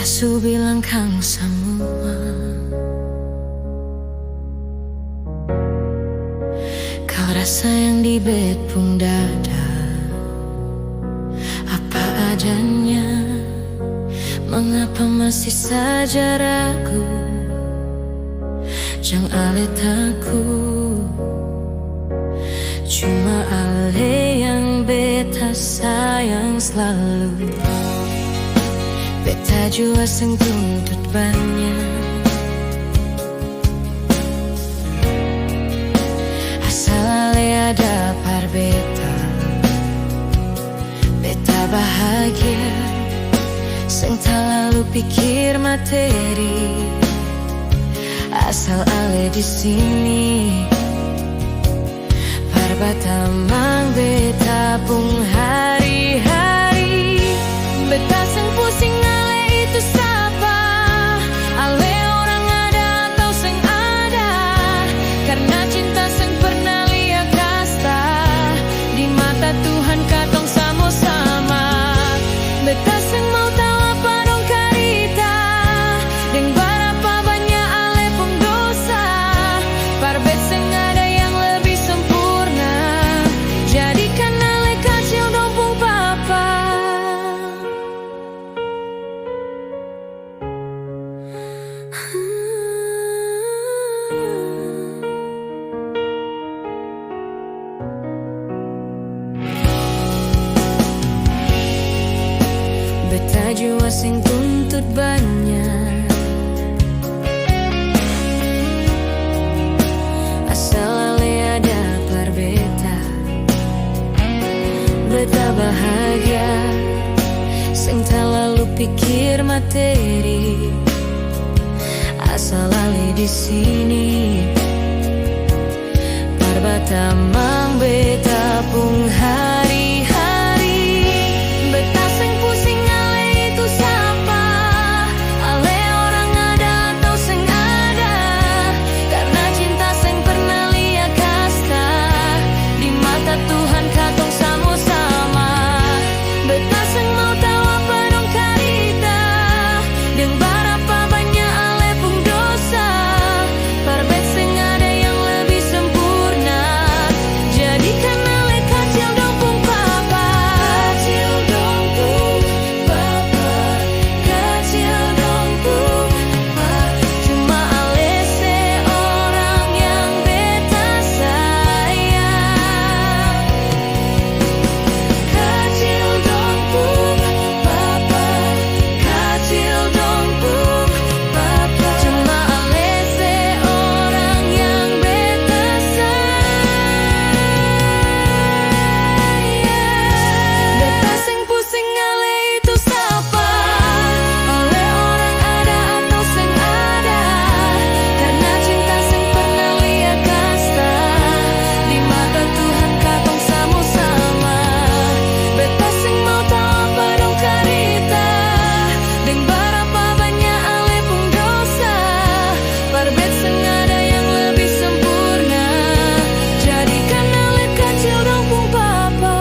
Su bilang kang semua kau rasa yang di bepung dada apa adanya. Mengapa masih saja ragu? Jang ale takut, cuma ale yang beta sayang selalu. Beta jua sing tuntut banyak, asal ale ada par beta. Beta bahagia, sing tak lalu pikir materi. Asal ale di sini, par bata mang beta pung hari-hari. Beta sing pusing ale itu siapa? Ale orang ada atau sing ada? Karena cinta sing pernah lia kasta, di mata Tuhan katong sama-sama. Beta sing mau tahu apa dong karita, deng berapa banyak ale pung dosa. Parbet sing ada yang lebih sempurna, jadikan ale kacil dong pung papa. Beta jua sing tuntut banyak, asal ale ada par beta. Beta bahagia, sing tak lalu pikir materi. Asal ale di sini, par bata mang beta pung hari-hari. Beta sing pusing ale itu siapa? Ale orang ada atau sing ada? Karena cinta sing pernah lia kasta, di mata Tuhan katong sama-sama. Beta sing mau tahu apa dong karita, deng berapa banyak ale pung dosa. Parbet sing ada yang lebih sempurna, jadikan ale kacil dong pung papa. Kacil dong pung papa, kacil dong pung papa. Cuma ale seorang yang beta sayang. Kacil dong pung papa, kacil dong pung papa. Cuma ale seorang yang beta sayang. Beta sing pusing ale itu siapa? Ale orang ada atau sing ada? Karena cinta sing pernah lia kasta, di mata Tuhan katong sama-sama. Beta sing mau tahu apa dong karita, deng berapa banyak ale pung dosa. Parbet sing ada yang lebih sempurna, jadikan ale kacil dong pung papa.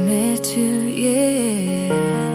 Met you, yeah.